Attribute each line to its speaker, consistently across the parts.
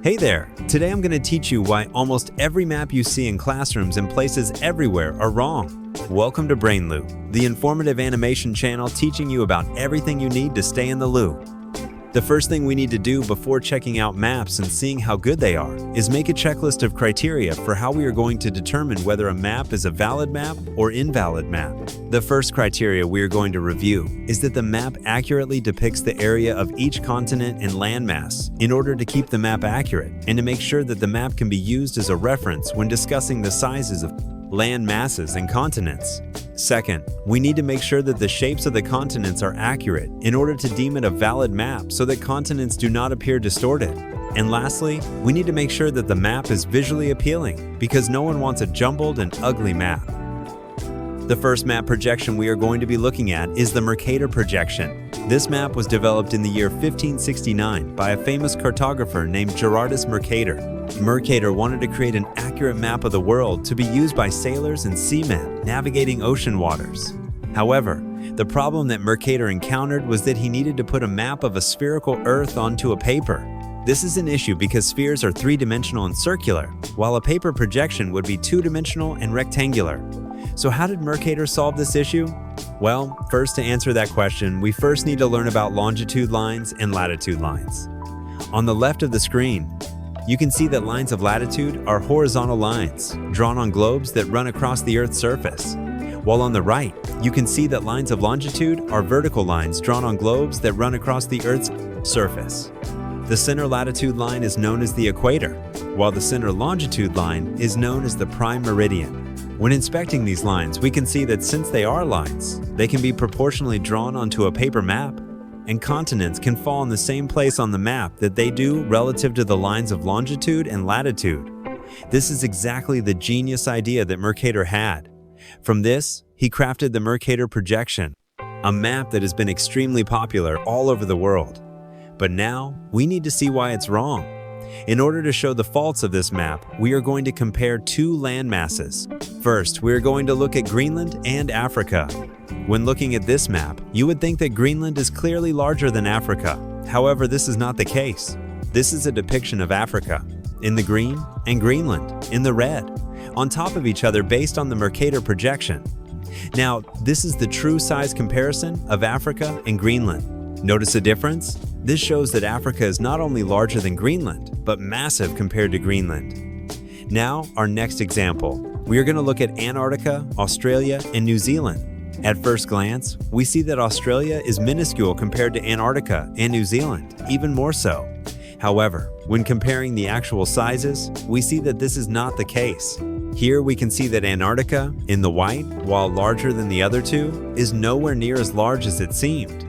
Speaker 1: Hey there! Today I'm going to teach you why almost every map you see in classrooms and places everywhere are wrong. Welcome to Brain Loop, the informative animation channel teaching you about everything you need to stay in the loop. The first thing we need to do before checking out maps and seeing how good they are is make a checklist of criteria for how we are going to determine whether a map is a valid map or invalid map. The first criteria we are going to review is that the map accurately depicts the area of each continent and landmass in order to keep the map accurate and to make sure that the map can be used as a reference when discussing the sizes of land masses and continents. Second, we need to make sure that the shapes of the continents are accurate in order to deem it a valid map so that continents do not appear distorted. And lastly, we need to make sure that the map is visually appealing because no one wants a jumbled and ugly map. The first map projection we are going to be looking at is the Mercator projection. This map was developed in the year 1569 by a famous cartographer named Gerardus Mercator. Mercator wanted to create an accurate map of the world to be used by sailors and seamen navigating ocean waters. However, the problem that Mercator encountered was that he needed to put a map of a spherical Earth onto a paper. This is an issue because spheres are three-dimensional and circular, while a paper projection would be two-dimensional and rectangular. So how did Mercator solve this issue? Well, first, to answer that question, we first need to learn about longitude lines and latitude lines. On the left of the screen, you can see that lines of latitude are horizontal lines drawn on globes that run across the Earth's surface, while on the right, you can see that lines of longitude are vertical lines drawn on globes that run across the Earth's surface. The center latitude line is known as the equator, while the center longitude line is known as the prime meridian. When inspecting these lines, we can see that since they are lines, they can be proportionally drawn onto a paper map, and continents can fall in the same place on the map that they do relative to the lines of longitude and latitude. This is exactly the genius idea that Mercator had. From this, he crafted the Mercator projection, a map that has been extremely popular all over the world. But now, we need to see why it's wrong. In order to show the faults of this map, we are going to compare two land masses. First, we are going to look at Greenland and Africa. When looking at this map, you would think that Greenland is clearly larger than Africa. However, this is not the case. This is a depiction of Africa in the green and Greenland in the red, on top of each other based on the Mercator projection. Now, this is the true size comparison of Africa and Greenland. Notice the difference? This shows that Africa is not only larger than Greenland, but massive compared to Greenland. Now, our next example. We are going to look at Antarctica, Australia, and New Zealand. At first glance, we see that Australia is minuscule compared to Antarctica and New Zealand, even more so. However, when comparing the actual sizes, we see that this is not the case. Here we can see that Antarctica, in the white, while larger than the other two, is nowhere near as large as it seemed.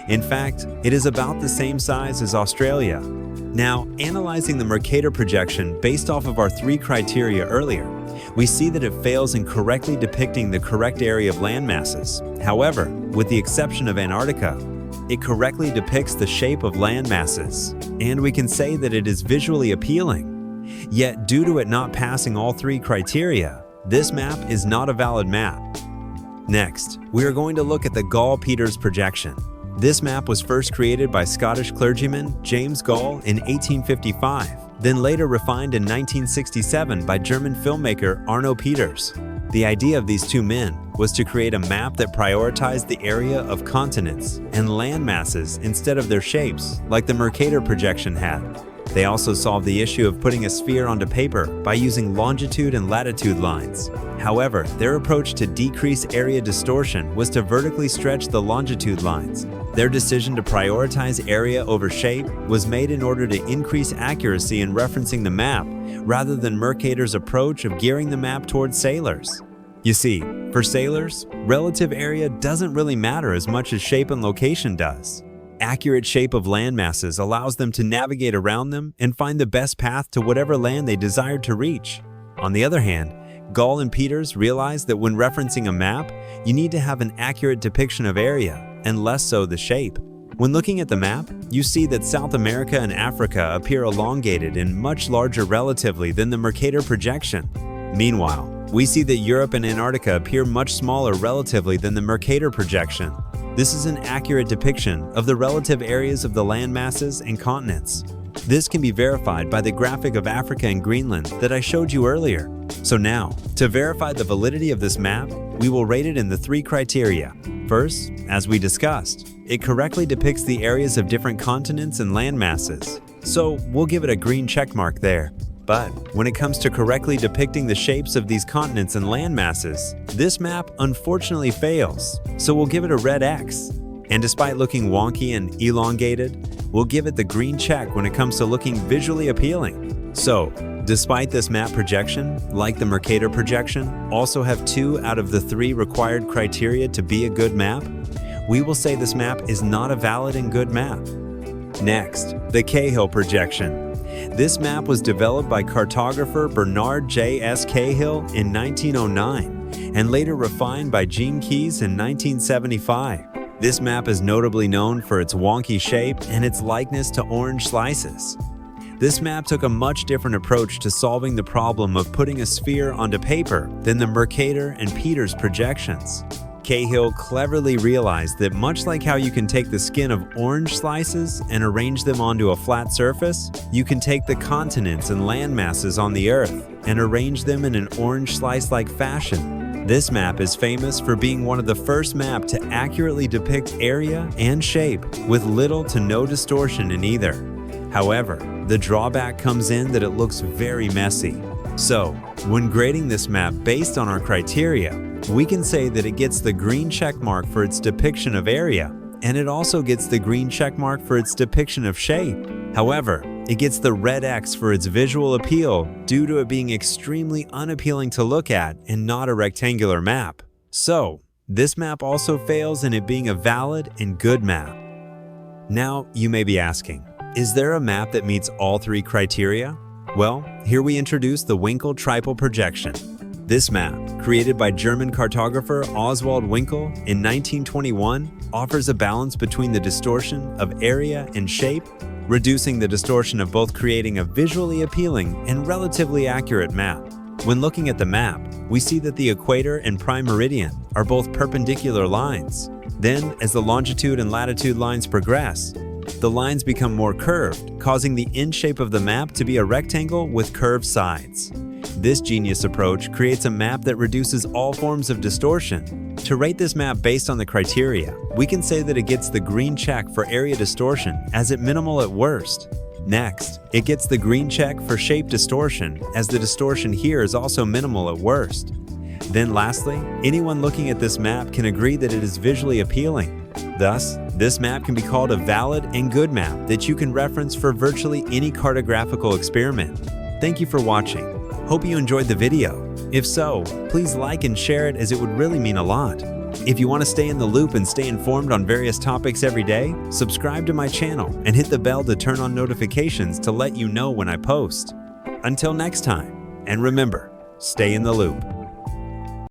Speaker 1: In fact, it is about the same size as Australia. Now, analyzing the Mercator projection based off of our three criteria earlier, we see that it fails in correctly depicting the correct area of land masses. However, with the exception of Antarctica, it correctly depicts the shape of land masses, and we can say that it is visually appealing. Yet, due to it not passing all three criteria, this map is not a valid map. Next, we are going to look at the Gall-Peters projection. This map was first created by Scottish clergyman James Gall in 1855, then later refined in 1967 by German filmmaker Arno Peters. The idea of these two men was to create a map that prioritized the area of continents and land masses instead of their shapes, like the Mercator projection had. They also solved the issue of putting a sphere onto paper by using longitude and latitude lines. However, their approach to decrease area distortion was to vertically stretch the longitude lines. Their decision to prioritize area over shape was made in order to increase accuracy in referencing the map, rather than Mercator's approach of gearing the map towards sailors. You see, for sailors, relative area doesn't really matter as much as shape and location does. Accurate shape of land masses allows them to navigate around them and find the best path to whatever land they desired to reach. On the other hand, Gall and Peters realized that when referencing a map, you need to have an accurate depiction of area, and less so the shape. When looking at the map, you see that South America and Africa appear elongated and much larger relatively than the Mercator projection. Meanwhile, we see that Europe and Antarctica appear much smaller relatively than the Mercator projection. This is an accurate depiction of the relative areas of the land masses and continents. This can be verified by the graphic of Africa and Greenland that I showed you earlier. So now, to verify the validity of this map, we will rate it in the 3 criteria. First, as we discussed, it correctly depicts the areas of different continents and land masses. So we'll give it a green check mark there. But when it comes to correctly depicting the shapes of these continents and land masses, this map unfortunately fails, so we'll give it a red X. And despite looking wonky and elongated, we'll give it the green check when it comes to looking visually appealing. So, despite this map projection, like the Mercator projection, also have 2 out of the 3 required criteria to be a good map, we will say this map is not a valid and good map. Next, the Cahill projection. This map was developed by cartographer Bernard J. S. Cahill in 1909 and later refined by Gene Keyes in 1975. This map is notably known for its wonky shape and its likeness to orange slices. This map took a much different approach to solving the problem of putting a sphere onto paper than the Mercator and Peters projections. Cahill cleverly realized that much like how you can take the skin of orange slices and arrange them onto a flat surface, you can take the continents and land masses on the Earth and arrange them in an orange slice-like fashion. This map is famous for being one of the first maps to accurately depict area and shape with little to no distortion in either. However, the drawback comes in that it looks very messy. So, when grading this map based on our criteria, we can say that it gets the green check mark for its depiction of area, and it also gets the green check mark for its depiction of shape. However, it gets the red X for its visual appeal due to it being extremely unappealing to look at and not a rectangular map. So, this map also fails in it being a valid and good map. Now, you may be asking, is there a map that meets all 3 criteria? Well, here we introduce the Winkel Tripel projection. This map, created by German cartographer Oswald Winkel in 1921, offers a balance between the distortion of area and shape, reducing the distortion of both, creating a visually appealing and relatively accurate map. When looking at the map, we see that the equator and prime meridian are both perpendicular lines. Then, as the longitude and latitude lines progress, the lines become more curved, causing the end shape of the map to be a rectangle with curved sides. This genius approach creates a map that reduces all forms of distortion. To rate this map based on the criteria, we can say that it gets the green check for area distortion as it minimal at worst. Next, it gets the green check for shape distortion as the distortion here is also minimal at worst. Then lastly, anyone looking at this map can agree that it is visually appealing. Thus, this map can be called a valid and good map that you can reference for virtually any cartographical experiment. Thank you for watching. Hope you enjoyed the video. If so, please like and share it as it would really mean a lot. If you want to stay in the loop and stay informed on various topics every day, subscribe to my channel and hit the bell to turn on notifications to let you know when I post. Until next time, and remember, stay in the loop.